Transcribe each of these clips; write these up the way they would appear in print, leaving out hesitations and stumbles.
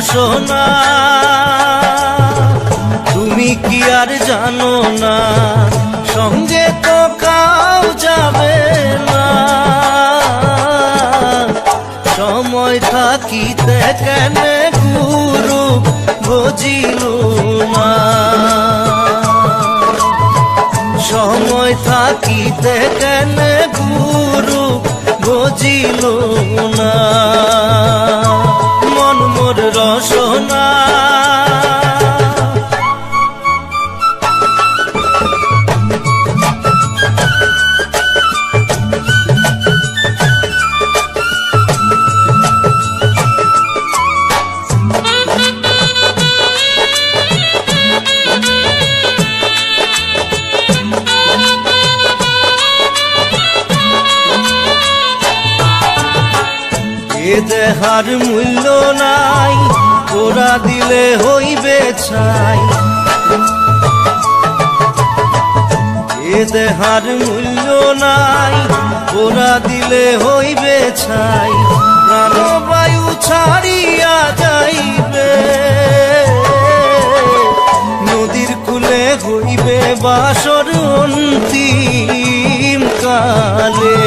রসনা, তুমি কি আর জানো না সঙ্গে তো কাউ যাবে না। সময় থাকিতে কেন গুরু বুঝিল না, সময় থাকিতে কেন গুরু বুঝিল না। মন মোর রসনা, এ দেহার মূল্য নাই, ওরা দিলে হইবে ছাই। এ দেহার মূল্য নাই, ওরা দিলে হইবে ছাই। প্রাণবায়ু ছাড়িয়া যাইবে, নদীর কূলে হইবে বাসর অন্তিম কালে।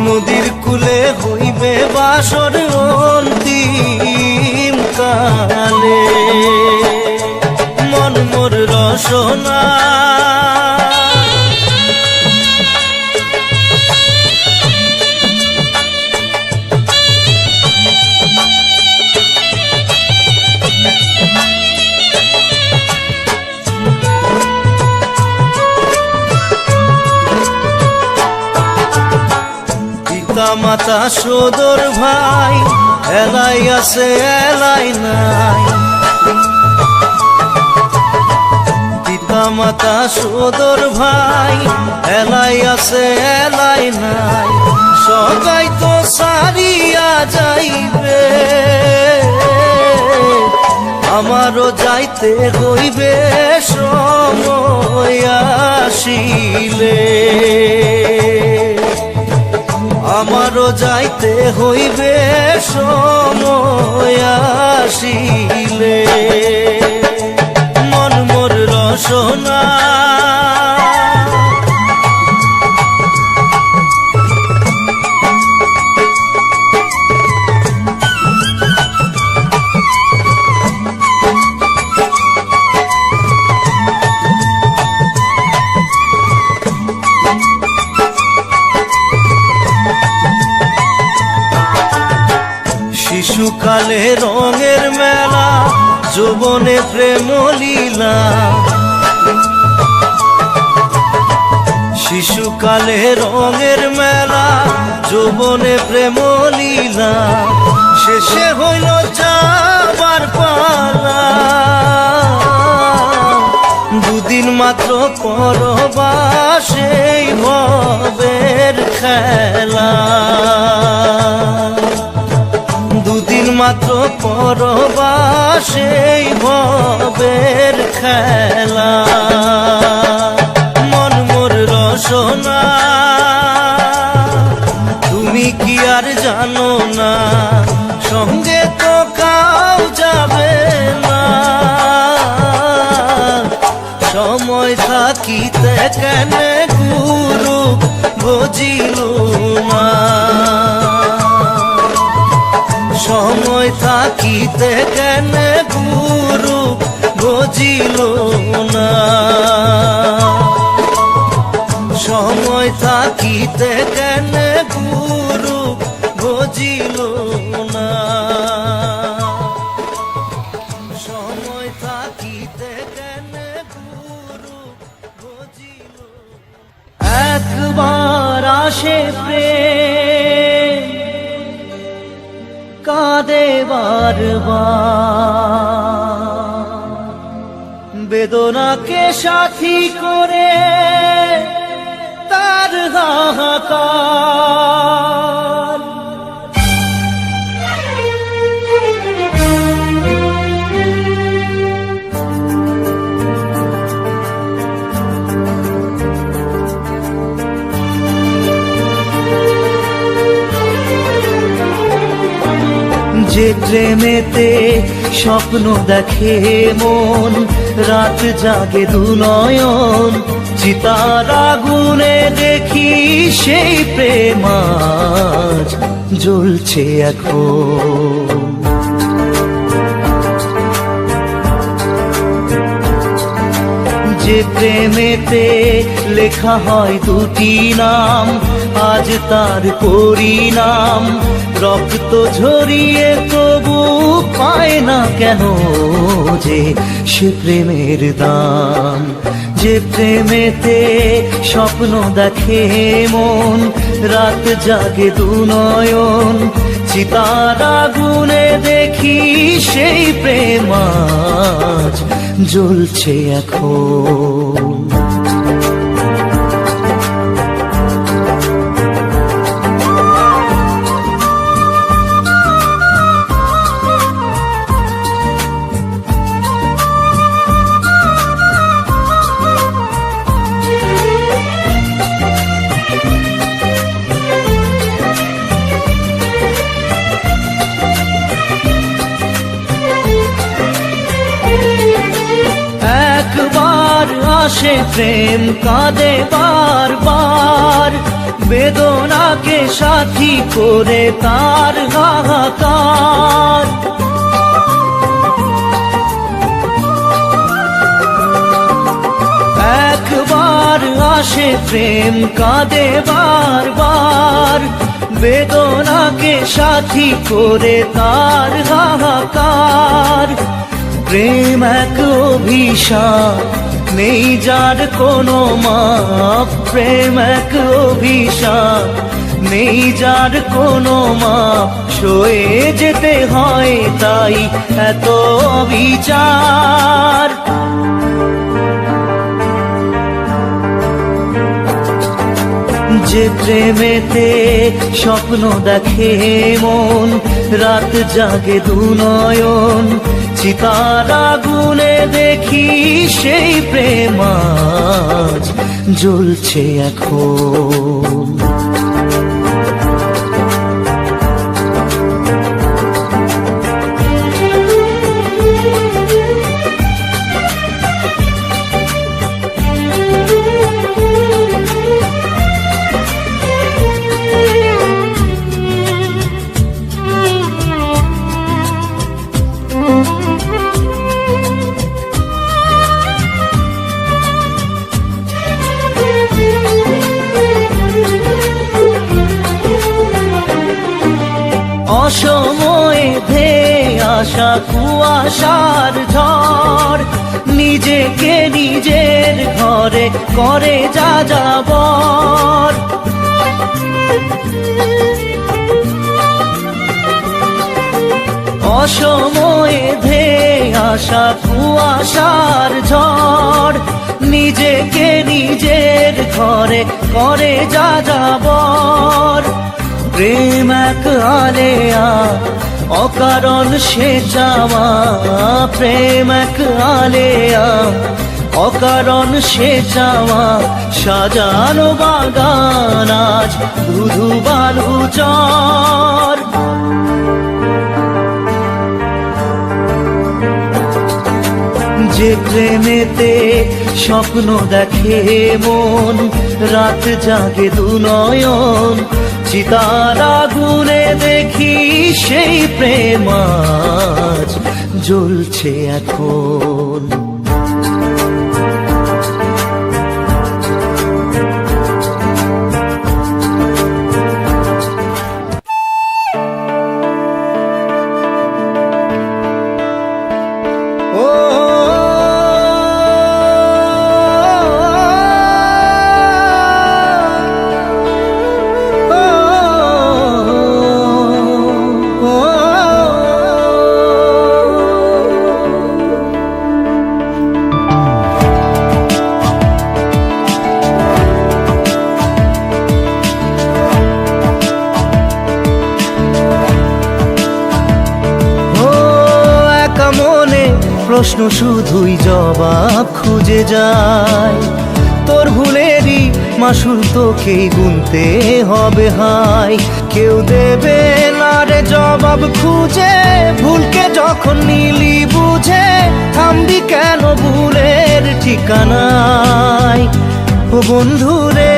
নদীর কূলে হইবে বাসর অন্তিম কালে। মন মোর রসনা, মাতা সদর ভাই এলাই আছে এলাই নাই। পিতা মাতা সদর ভাই এলাই আছে এলাই নাই। সবাই তো সারিয়া যাইবে, আমারও যাইতে হইবে সময় আসিলে। আমারও যাইতে হইবে সময় আসিলে। মন মোর রসনা, শিশুকালে রঙের মেলা, যৌবনে প্রেম লীলা। শিশুকালে রঙের মেলা, যৌবনে প্রেম লীলা। শেষে হইল যাবার পালা, দুদিন মাত্র পরবাসে ভবের খেলা। দুদিন মাত্র পরবাসে ভবের খেলা। মন মোর রসনা, তুমি কি আর জানো না সঙ্গে তো কাউ যাবে না। সময় থাকিতে কেন গুরু বুঝিল না, সময় থাকিতে কেন গুরু বুঝিল না। সময় থাকিতে কেন গুরু বুঝিল না। সময় থাকিতে কেন গুরু বুঝিল। একবার আসে প্রেম, কাঁদে বারবার, বেদনাকে সাথী করে তার হাহাকার। যে প্রেমেতে স্বপ্ন দেখে মন, রাত জাগে দু নয়ন, চিতার আগুনে দেখি সেই প্রেম আজ জ্বলছে এখন। যে প্রেমেতে লেখা হয় দুটি নাম, আজ তার পরিণাম রক্ত ঝরিয়ে তবু পায় না কেন যে সে প্রেমের দাম। যে প্রেমেতে স্বপ্ন দেখে মন, রাত জাগে দু নয়ন, চিতার আগুনে দেখি সেই প্রেম আজ জ্বলছে এখন। একবার আসে প্রেম কাঁদে বারবার, বেদনাকে সাথী করে তার হাহাকার। একবার আসে প্রেম কাঁদে বারবার, বেদনাকে সাথী করে তার হাহাকার। প্রেম এক অভিশাপ, নেই যার কোনো মাপ। প্রেম এক অভিশাপ, নেই যার কোনো মাপ। সয়ে যেতে হয় তাই এত বিচার। যে প্রেমেতে স্বপ্ন দেখে মন, রাত জাগে দু নয়ন, চিতার আগুনে দেখি সেই প্রেম আজ জ্বলছে এখন। অসময়ে ধেয়ে আসা কুয়াশার ঝড়, নিজেকে নিজের ঘরে করে যা যাবর। অসময়ে ধেয়ে আসা কুয়াশার ঝড়, নিজেকে নিজের ঘরে করে যা যাবর। প্রেম এক আলেয়া, অকারণ সে চাওয়া। প্রেম এক আলেয়া, অকারণ সে চাওয়া। সাজানো বাগান আজ ধুধু বালু চর। যে প্রেমেতে স্বপ্ন দেখে মন, রাত জাগে দু নয়ন, চিতার আগুনে দেখি সেই প্রেম আজ জ্বলছে এখন। প্রশ্ন শুধুই জবাব খুঁজে যায়, তোর ভুলেরই মাসুল তোকেই গুনতে হবে হাই। কেউ দেবে না রে জবাব খুঁজে, ভুলকে যখন নিলি বুঝে থামবি কেন ভুলের ঠিকানায়। ও বন্ধু রে